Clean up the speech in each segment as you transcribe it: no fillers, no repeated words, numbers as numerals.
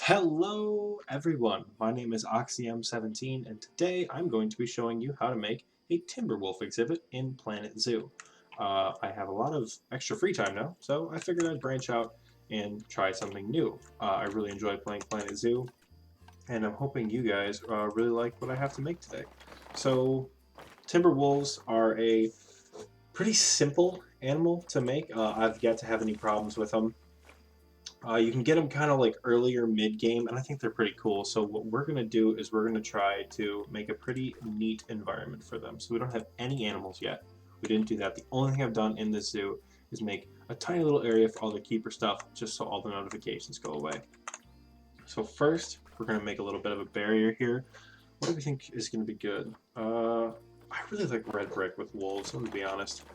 Hello everyone, my name is Oxie 17 and today I'm going to be showing you how to make a Timberwolf exhibit in Planet Zoo. I have a lot of extra free time now, so I figured I'd branch out and try something new. I really enjoy playing Planet Zoo, and I'm hoping you guys really like what I have to make today. So, Timberwolves are a pretty simple animal to make. I've yet to have any problems with them. You can get them kind of like earlier mid game, and I think they're pretty cool. So what we're going to do is we're going to try to make a pretty neat environment for them. So we don't have any animals yet. We didn't do that. The only thing I've done in this zoo is make a tiny little area for all the keeper stuff, just so all the notifications go away. So first, we're going to make a little bit of a barrier here. What do we think is going to be good? I really like red brick with wolves, I'm going to be honest.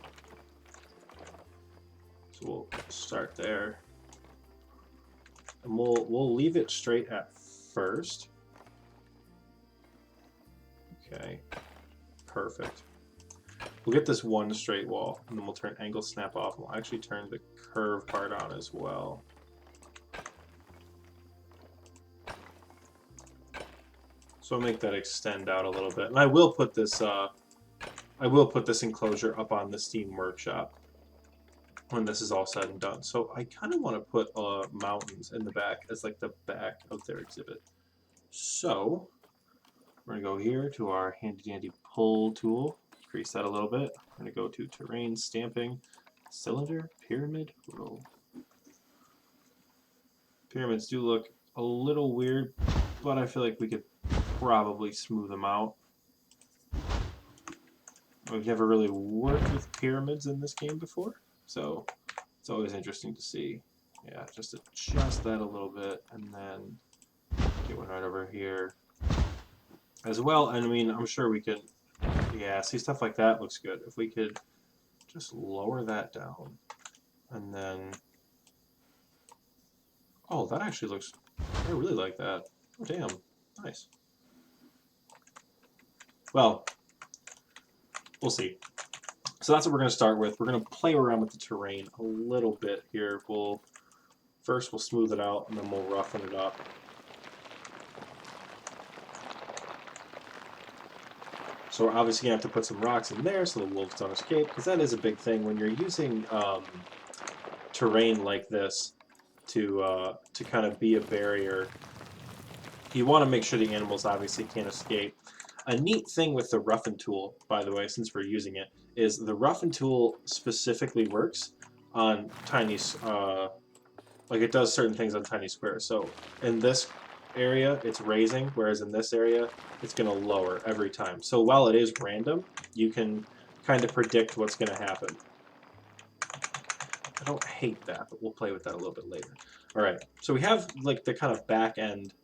So we'll start there. And we'll leave it straight at first. Okay, perfect. We'll get this one straight wall, and then we'll turn angle snap off, and we'll actually turn the curve part on as well. So I'll make that extend out a little bit, and I will put this enclosure up on the Steam Workshop when this is all said and done. So I kind of want to put mountains in the back as like the back of their exhibit. So we're going to go here to our handy dandy pull tool, increase that a little bit. We're going to go to terrain, stamping, cylinder, pyramid, row. Pyramids do look a little weird, but I feel like we could probably smooth them out. We've never really worked with pyramids in this game before, so it's always interesting to see. Yeah, just adjust that a little bit, and then get one right over here as well. And I mean, I'm sure we can, yeah, see, stuff like that looks good. If we could just lower that down, and then, oh, that actually looks, I really like that. Oh, damn, nice. Well, we'll see. So that's what we're going to start with. We're going to play around with the terrain a little bit here. First we'll smooth it out, and then we'll roughen it up. So we're obviously going to have to put some rocks in there so the wolves don't escape, because that is a big thing when you're using terrain like this to kind of be a barrier. You want to make sure the animals obviously can't escape. A neat thing with the roughen tool, by the way, since we're using it, is the roughen tool specifically works on tiny, like it does certain things on tiny squares. So in this area, it's raising, whereas in this area, it's going to lower every time. So while it is random, you can kind of predict what's going to happen. I don't hate that, but we'll play with that a little bit later. All right, so we have like the kind of back end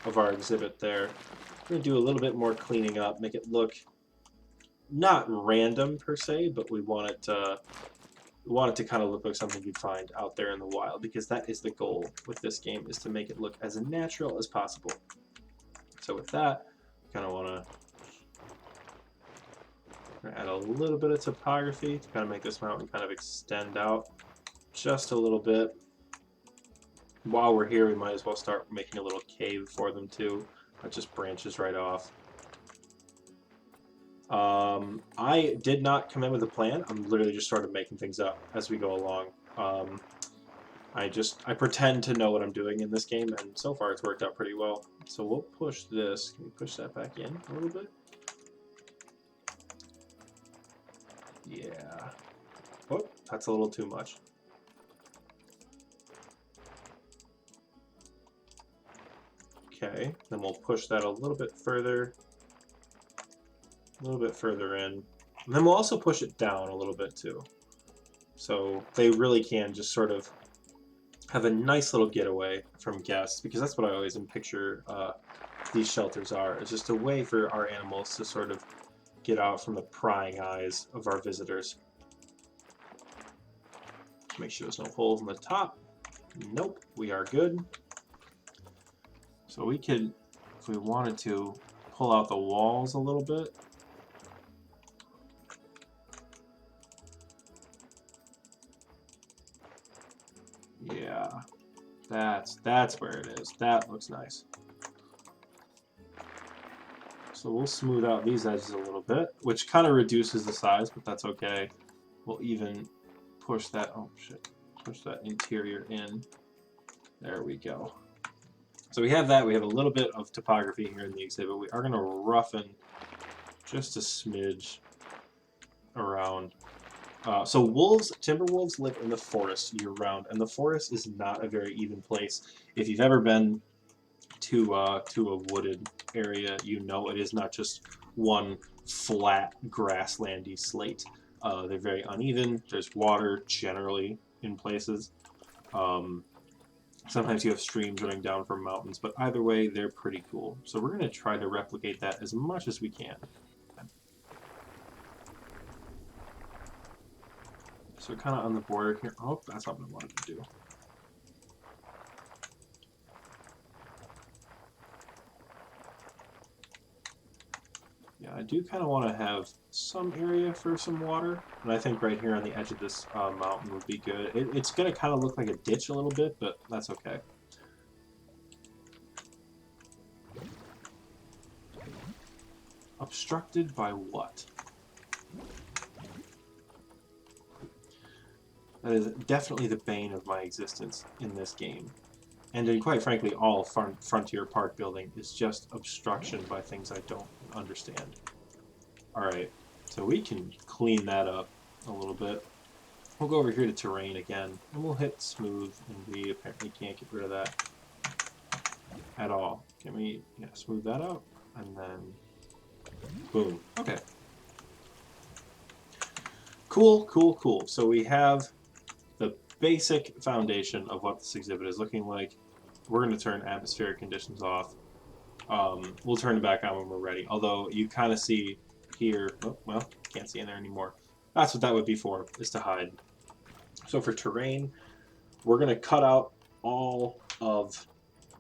of our exhibit there. We're going to do a little bit more cleaning up, make it look not random per se, but we want it to kind of look like something you'd find out there in the wild, because that is the goal with this game, is to make it look as natural as possible. So with that, kind of want to add a little bit of topography to kind of make this mountain kind of extend out just a little bit. While we're here, we might as well start making a little cave for them too. That just branches right off. I did not come in with a plan. I'm literally just sort of making things up as we go along. I pretend to know what I'm doing in this game, and so far it's worked out pretty well. So we'll push this. Can we push that back in a little bit? Yeah. Oh, that's a little too much. Okay, then we'll push that a little bit further in. And then we'll also push it down a little bit too. So they really can just sort of have a nice little getaway from guests, because that's what I always picture these shelters are. It's just a way for our animals to sort of get out from the prying eyes of our visitors. Make sure there's no holes in the top. Nope, we are good. So we could, if we wanted to, pull out the walls a little bit. Yeah, That's where it is. That looks nice. So we'll smooth out these edges a little bit, which kind of reduces the size, but that's okay. We'll even push that, oh shit, push that interior in. There we go. So we have that. We have a little bit of topography here in the exhibit. We are going to roughen just a smidge around. So timber wolves live in the forest year-round, and the forest is not a very even place. If you've ever been to a wooded area, you know it is not just one flat grasslandy slate. They're very uneven. There's water generally in places. Sometimes you have streams running down from mountains, but either way, they're pretty cool. So we're going to try to replicate that as much as we can. So kind of on the border here. Oh, that's not what I wanted to do. Yeah, I do kind of want to have some area for some water, and I think right here on the edge of this mountain would be good. It's going to kind of look like a ditch a little bit, but that's okay. Obstructed by what? That is definitely the bane of my existence in this game. And in, quite frankly, all Frontier Park building is just obstruction by things I don't understand. Alright, so we can clean that up a little bit. We'll go over here to terrain again, and we'll hit smooth, and we apparently can't get rid of that at all. Can we smooth that out? And then, boom. Okay. Cool, cool, cool. So we have the basic foundation of what this exhibit is looking like. We're going to turn atmospheric conditions off. We'll turn it back on when we're ready. Although you kind of see here, oh, well, can't see in there anymore. That's what that would be for, is to hide. So for terrain, we're going to cut out all of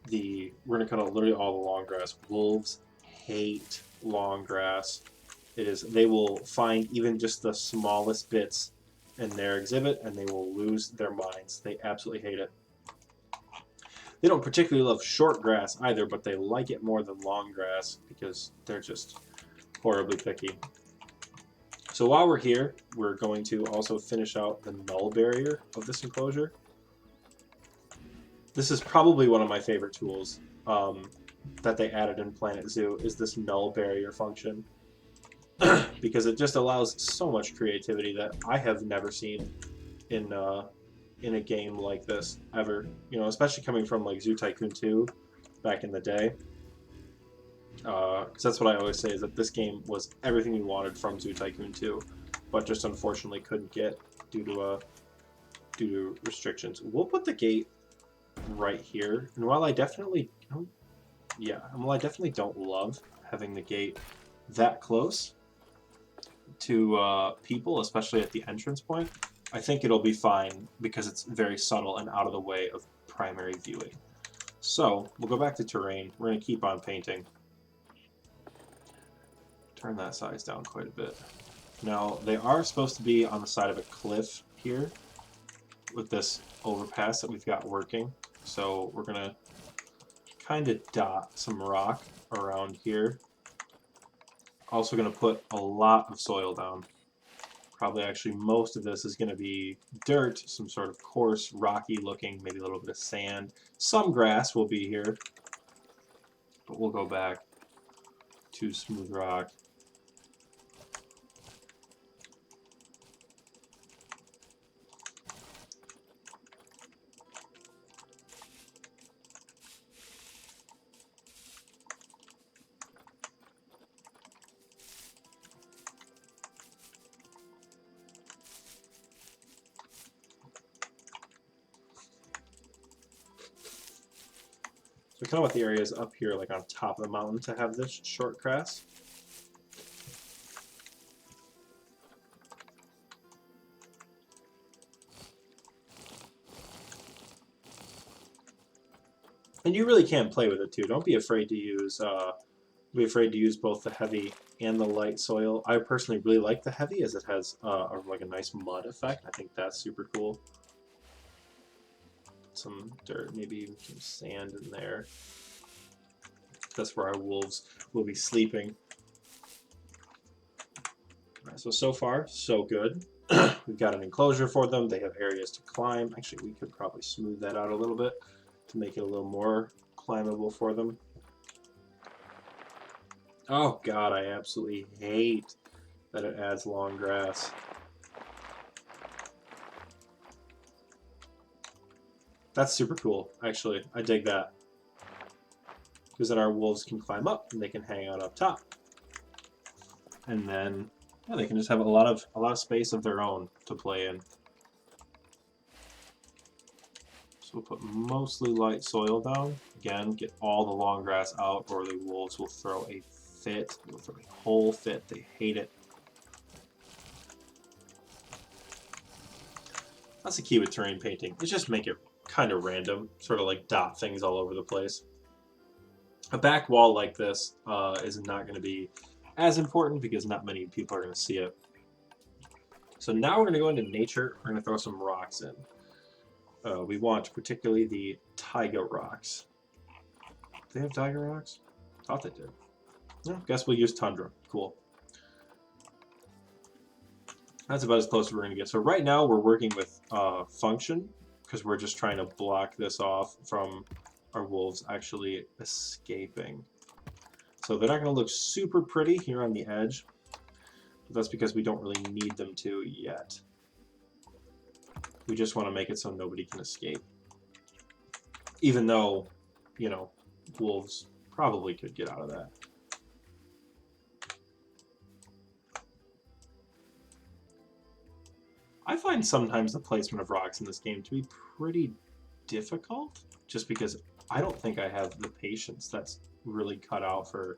the, we're going to cut out literally all the long grass. Wolves hate long grass. They will find even just the smallest bits in their exhibit and they will lose their minds. They absolutely hate it. They don't particularly love short grass either, but they like it more than long grass because they're just horribly picky. So while we're here, we're going to also finish out the null barrier of this enclosure. This is probably one of my favorite tools that they added in Planet Zoo, is this null barrier function. Because it just allows so much creativity that I have never seen in a game like this ever. You know, especially coming from like Zoo Tycoon 2 back in the day. Because that's what I always say, is that this game was everything you wanted from Zoo Tycoon 2, but just unfortunately couldn't get due to restrictions. We'll put the gate right here, and while I definitely don't love having the gate that close to people, especially at the entrance point, I think it'll be fine because it's very subtle and out of the way of primary viewing. So we'll go back to terrain. We're going to keep on painting. Turn that size down quite a bit. Now, they are supposed to be on the side of a cliff here with this overpass that we've got working. So we're going to kind of dot some rock around here. Also going to put a lot of soil down. Probably actually most of this is going to be dirt, some sort of coarse, rocky looking, maybe a little bit of sand. Some grass will be here, but we'll go back to smooth rock. So I kind of want the areas up here, like on top of the mountain, to have this short grass. And you really can play with it too. Don't be afraid to use both the heavy and the light soil. I personally really like the heavy, as it has like a nice mud effect. I think that's super cool. some dirt, maybe even some sand in there. That's where our wolves will be sleeping. All right, so far, so good. We've got an enclosure for them. They have areas to climb. Actually, we could probably smooth that out a little bit to make it a little more climbable for them. Oh god, I absolutely hate that it adds long grass. That's super cool, actually. I dig that. Because then our wolves can climb up and they can hang out up top. And then yeah, they can just have a lot of space of their own to play in. So we'll put mostly light soil down. Again, get all the long grass out or the wolves will throw a fit. They'll throw a whole fit. They hate it. That's the key with terrain painting. Is just make it kind of random, sort of like dot things all over the place. A back wall like this is not going to be as important because not many people are going to see it. So now we're going to go into nature. We're going to throw some rocks in. We want particularly the taiga rocks. Do they have taiga rocks? Thought they did. Yeah, guess we'll use tundra. Cool. That's about as close as we're going to get. So right now we're working with function because we're just trying to block this off from our wolves actually escaping. So they're not going to look super pretty here on the edge. But that's because we don't really need them to yet. We just want to make it so nobody can escape. Even though, you know, wolves probably could get out of that. I find sometimes the placement of rocks in this game to be pretty difficult, just because I don't think I have the patience that's really cut out for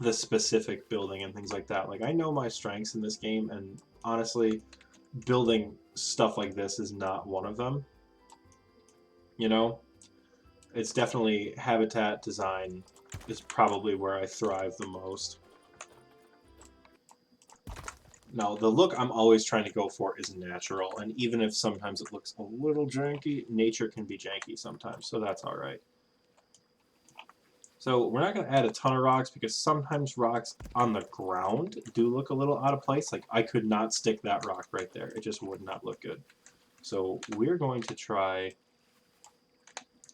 the specific building and things like that. Like, I know my strengths in this game, and honestly, building stuff like this is not one of them. You know? It's definitely habitat design is probably where I thrive the most. Now, the look I'm always trying to go for is natural, and even if sometimes it looks a little janky, nature can be janky sometimes, so that's alright. So we're not going to add a ton of rocks because sometimes rocks on the ground do look a little out of place. Like, I could not stick that rock right there. It just would not look good. So we're going to try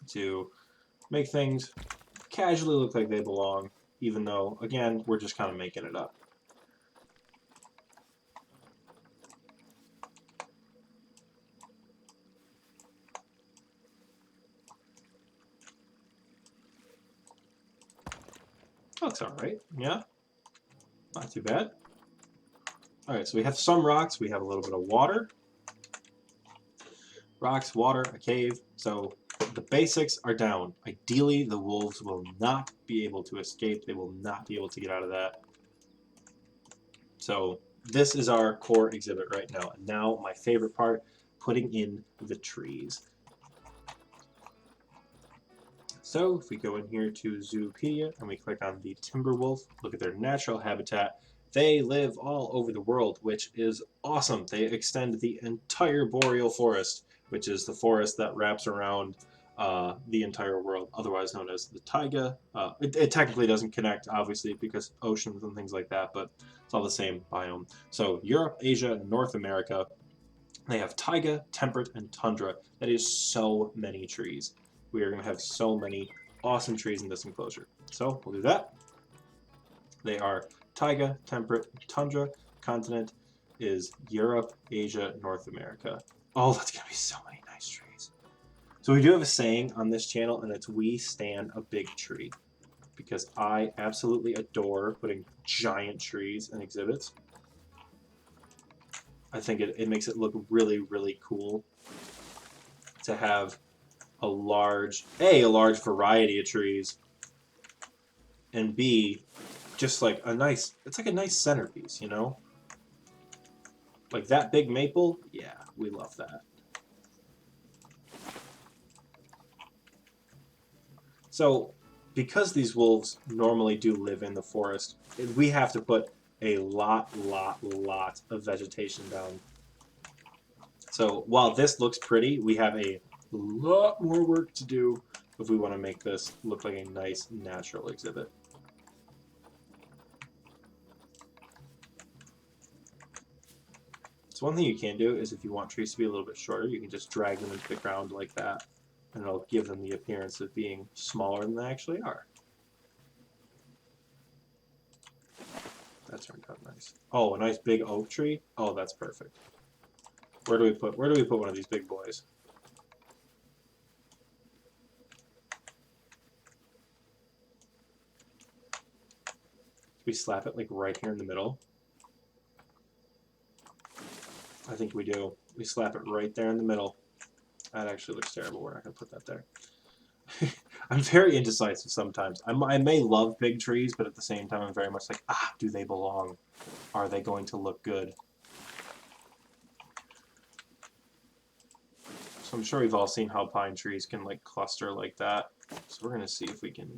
to make things casually look like they belong, even though, again, we're just kind of making it up. Looks alright, yeah. Not too bad. Alright, so we have some rocks, we have a little bit of water. Rocks, water, a cave. So the basics are down. Ideally, the wolves will not be able to escape. They will not be able to get out of that. So this is our core exhibit right now. And now my favorite part, putting in the trees. So if we go in here to Zoopedia and we click on the timber wolf, look at their natural habitat. They live all over the world, which is awesome. They extend the entire boreal forest, which is the forest that wraps around the entire world, otherwise known as the taiga. It technically doesn't connect, obviously, because oceans and things like that, but it's all the same biome. So Europe, Asia, North America, they have taiga, temperate, and tundra. That is so many trees. We are going to have so many awesome trees in this enclosure. So we'll do that. They are taiga, temperate, tundra. Continent is Europe, Asia, North America. Oh, that's going to be so many nice trees. So we do have a saying on this channel, and it's "we stand a big tree," because I absolutely adore putting giant trees in exhibits. I think it makes it look really, really cool to have a large variety of trees, and B, just like it's like a nice centerpiece, you know? Like that big maple, yeah, we love that. So, because these wolves normally do live in the forest, we have to put a lot of vegetation down. So while this looks pretty, we have a a lot more work to do if we want to make this look like a nice natural exhibit. So one thing you can do is if you want trees to be a little bit shorter, you can just drag them into the ground like that, and it'll give them the appearance of being smaller than they actually are. That turned out nice. Oh, a nice big oak tree? Oh, that's perfect. Where do we put one of these big boys? We slap it like right here in the middle. I think we do. We slap it right there in the middle. That actually looks terrible. We're not going to put that there. I'm very indecisive sometimes. I may love big trees, but at the same time I'm very much like, do they belong? Are they going to look good? So I'm sure we've all seen how pine trees can like cluster like that. So we're going to see if we can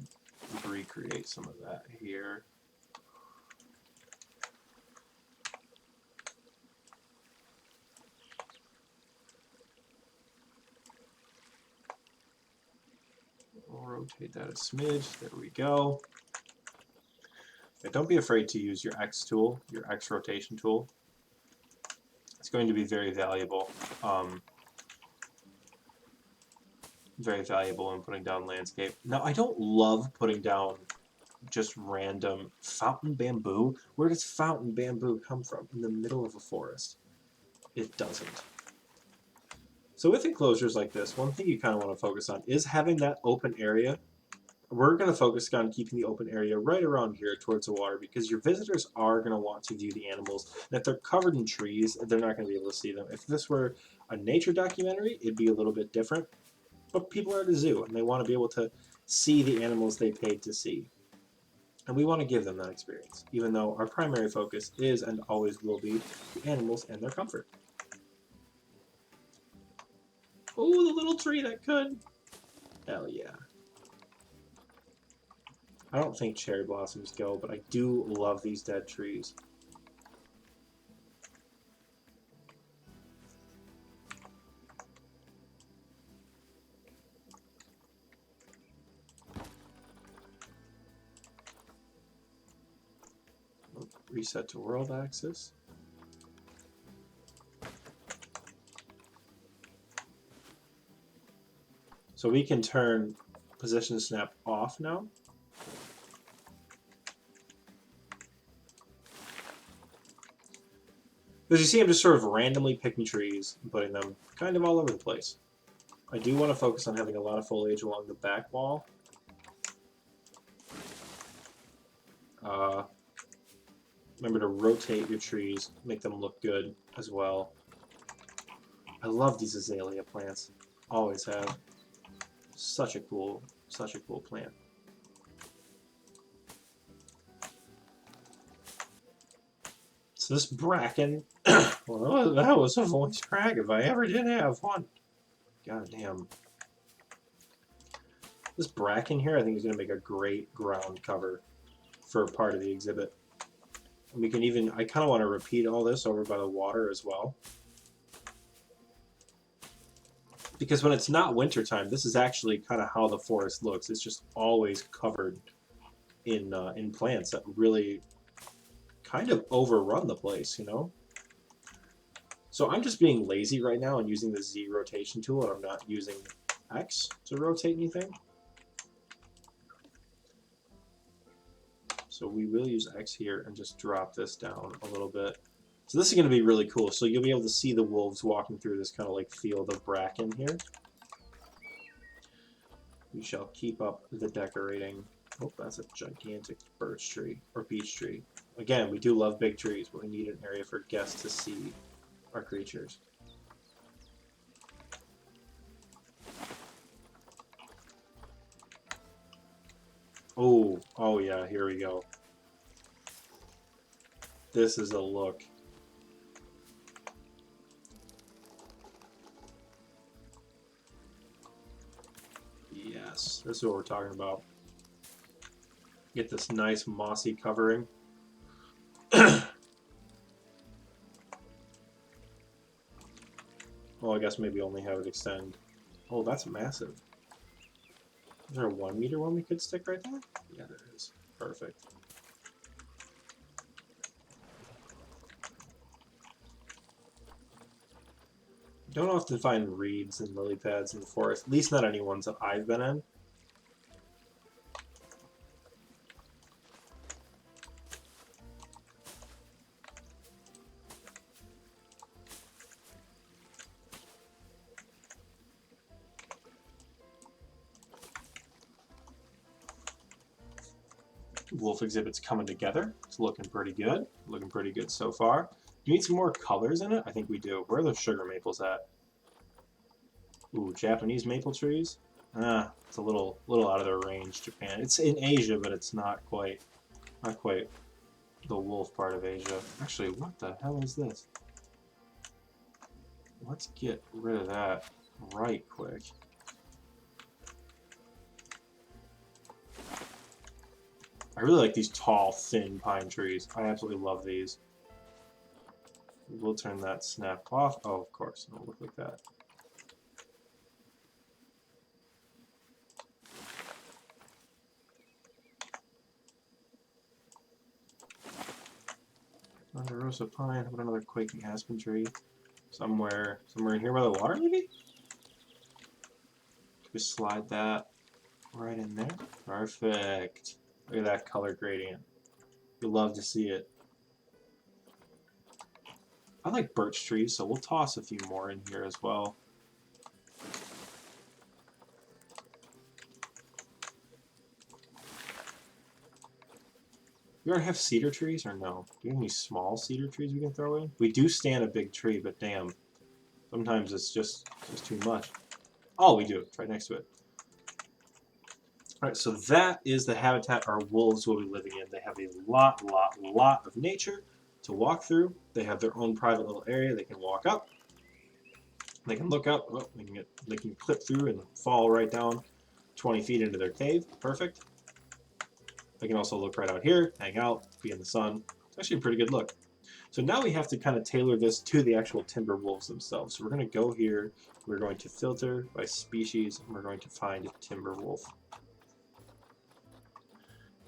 recreate some of that here. Rotate that a smidge. There we go. Yeah, don't be afraid to use your X tool, your X rotation tool. It's going to be very valuable. Very valuable in putting down landscape. Now, I don't love putting down just random fountain bamboo. Where does fountain bamboo come from? In the middle of a forest. It doesn't. So with enclosures like this, one thing you kind of want to focus on is having that open area. We're going to focus on keeping the open area right around here towards the water because your visitors are going to want to view the animals. And if they're covered in trees, they're not going to be able to see them. If this were a nature documentary, it'd be a little bit different. But people are at a zoo and they want to be able to see the animals they paid to see. And we want to give them that experience, even though our primary focus is and always will be the animals and their comfort. Oh, the little tree that could. Hell yeah. I don't think cherry blossoms go, but I do love these dead trees. Reset to world axis. So we can turn position snap off now. As you see, I'm just sort of randomly picking trees and putting them kind of all over the place. I do want to focus on having a lot of foliage along the back wall. Remember to rotate your trees, make them look good as well. I love these azalea plants. Always have. Such a cool plant. So this bracken, well, that was a voice crack if I ever did have one. God damn. This bracken here I think is going to make a great ground cover for part of the exhibit. And we can even, I kind of want to repeat all this over by the water as well. Because when it's not wintertime, this is actually kind of how the forest looks. It's just always covered in plants that really kind of overrun the place, you know? So I'm just being lazy right now and using the Z rotation tool, and I'm not using X to rotate anything. So we will use X here and just drop this down a little bit. So this is going to be really cool. So you'll be able to see the wolves walking through this kind of like field of bracken here. We shall keep up the decorating. Oh, that's a gigantic birch tree or beech tree. Again, we do love big trees, but we need an area for guests to see our creatures. Oh yeah, here we go. This is a look. Yes, this is what we're talking about. Get this nice mossy covering. Well, I guess maybe only have it extend Oh, that's massive. Is there a 1 meter one we could stick right there? Yeah, there is. Perfect. Don't often find reeds and lily pads in the forest, at least not any ones that I've been in. Wolf exhibit's coming together. It's looking pretty good. Looking pretty good so far. Do you need some more colors in it? I think we do. Where are those sugar maples at? Ooh, Japanese maple trees? Ah, it's a little out of their range, Japan. It's in Asia, but it's not quite the wolf part of Asia. Actually, what the hell is this? Let's get rid of that right quick. I really like these tall, thin pine trees. I absolutely love these. We'll turn that snap off. Oh, of course, it'll look like that. Ponderosa pine. How about another quaking aspen tree? Somewhere in here by the water, maybe? Just slide that right in there. Perfect. Look at that color gradient. You love to see it. I like birch trees, so we'll toss a few more in here as well. You already have cedar trees, or no? Do you have any small cedar trees we can throw in? We do stand a big tree, but damn. Sometimes it's just too much. Oh, we do. It's right next to it. Alright, so that is the habitat our wolves will be living in. They have a lot of nature to walk through. They have their own private little area. They can walk up. They can look up. Oh, they can clip through and fall right down 20 feet into their cave. Perfect. They can also look right out here, hang out, be in the sun. It's actually a pretty good look. So now we have to kind of tailor this to the actual timber wolves themselves. So we're going to go here. We're going to filter by species, and we're going to find timber wolf.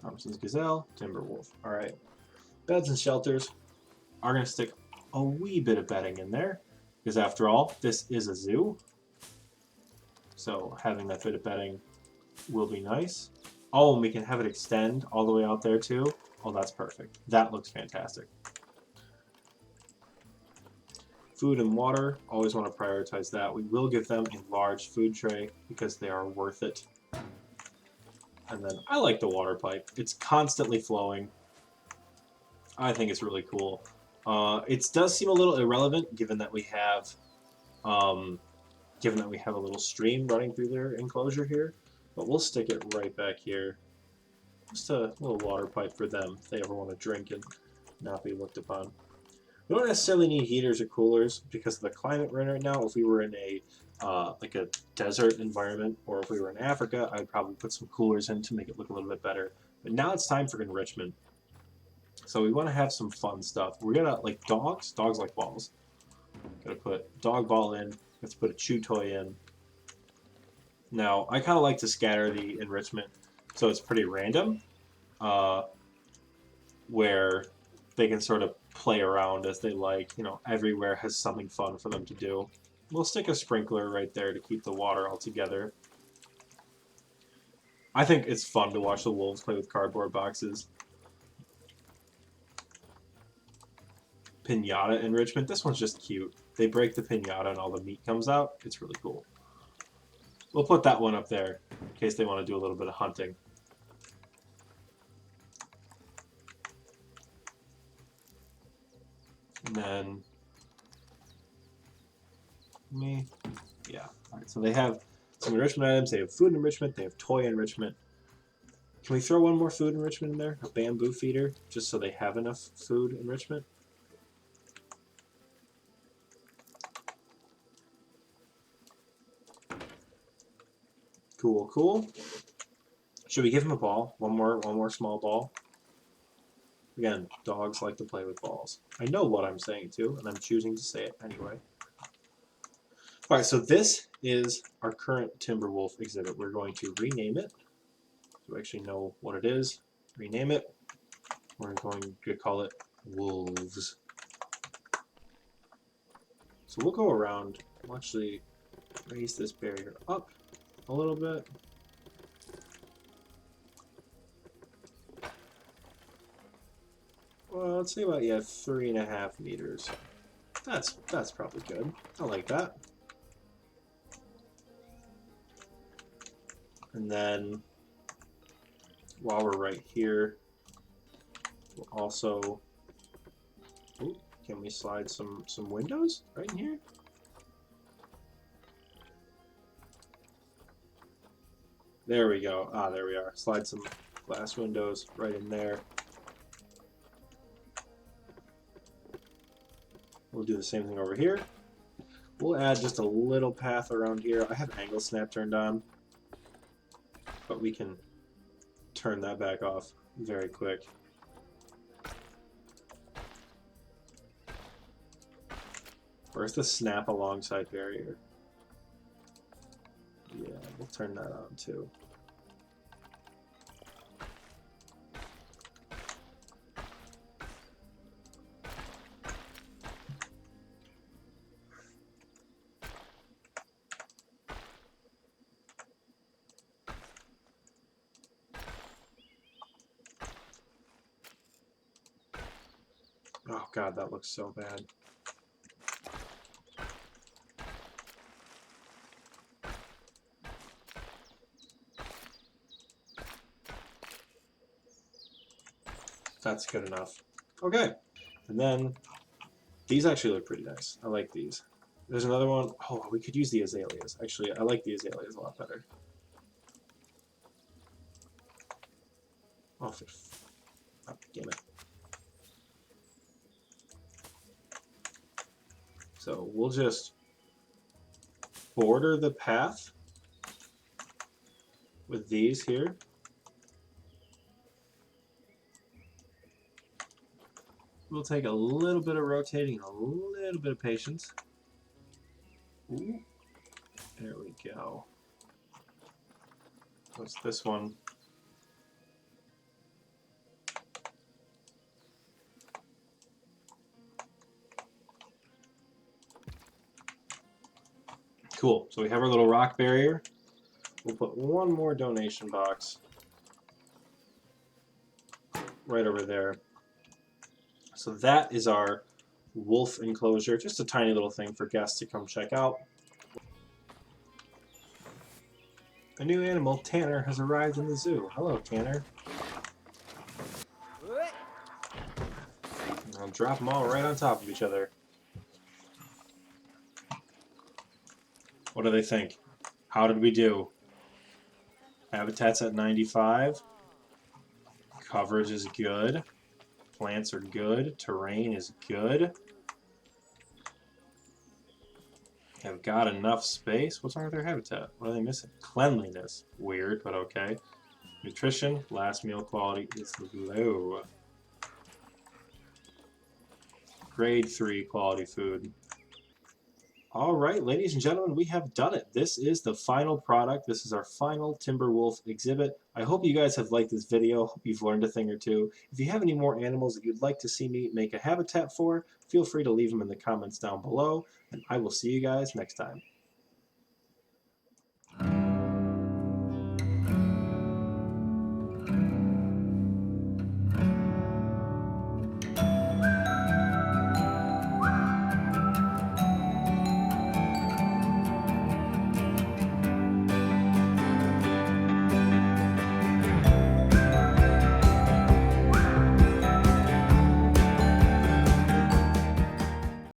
Thompson's gazelle, timber wolf. All right. Beds and shelters are going to stick a wee bit of bedding in there because after all, this is a zoo. So having that bit of bedding will be nice. Oh, and we can have it extend all the way out there too. Oh, that's perfect. That looks fantastic. Food and water, always want to prioritize that. We will give them a large food tray because they are worth it. And then I like the water pipe. It's constantly flowing. I think it's really cool. It does seem a little irrelevant given that we have a little stream running through their enclosure here, but we'll stick it right back here. Just a little water pipe for them if they ever want to drink and not be looked upon. We don't necessarily need heaters or coolers because of the climate we're in right now. If we were in a like a desert environment, or if we were in Africa, I'd probably put some coolers in to make it look a little bit better. But now it's time for enrichment. So we want to have some fun stuff. We're gonna like dogs. Dogs like balls. Gotta put dog ball in. Let's put a chew toy in. Now I kind of like to scatter the enrichment, so it's pretty random, where they can sort of play around as they like. You know, everywhere has something fun for them to do. We'll stick a sprinkler right there to keep the water all together. I think it's fun to watch the wolves play with cardboard boxes. Pinata enrichment. This one's just cute. They break the pinata and all the meat comes out. It's really cool. We'll put that one up there in case they want to do a little bit of hunting. And then yeah. All right, so they have some enrichment items. They have food enrichment. They have toy enrichment. Can we throw one more food enrichment in there? A bamboo feeder, just so they have enough food enrichment? Cool, cool. Should we give him a ball? One more small ball? Again, dogs like to play with balls. I know what I'm saying too, and I'm choosing to say it anyway. Alright, so this is our current timber wolf exhibit. We're going to rename it. So we actually know what it is. Rename it. We're going to call it Wolves. So we'll go around. We'll actually raise this barrier up a little bit. Well, let's say about 3.5 meters. That's probably good. I like that. And then while we're right here, we'll also, ooh, can we slide some windows right in here? There we go. Ah, there we are. Slide some glass windows right in there. We'll do the same thing over here. We'll add just a little path around here. I have angle snap turned on, but we can turn that back off very quick. Where's the snap alongside barrier? Yeah, we'll turn that on too. Oh god, that looks so bad. That's good enough. Okay, and then these actually look pretty nice. I like these. There's another one. Oh, we could use the azaleas. Actually, I like the azaleas a lot better. Oh, damn it. So we'll just border the path with these here. We'll take a little bit of rotating, a little bit of patience. Ooh, there we go. What's this one? Cool. So we have our little rock barrier. We'll put one more donation box right over there. So that is our wolf enclosure. Just a tiny little thing for guests to come check out. A new animal, Tanner, has arrived in the zoo. Hello, Tanner. I'll drop them all right on top of each other. What do they think? How did we do? Habitat's at 95. Coverage is good. Plants are good. Terrain is good. Have got enough space. What's wrong with their habitat? What are they missing? Cleanliness. Weird, but okay. Nutrition. Last meal quality is low. Grade 3 quality food. Alright, ladies and gentlemen, we have done it. This is the final product. This is our final Timber Wolf exhibit. I hope you guys have liked this video. Hope you've learned a thing or two. If you have any more animals that you'd like to see me make a habitat for, feel free to leave them in the comments down below, and I will see you guys next time.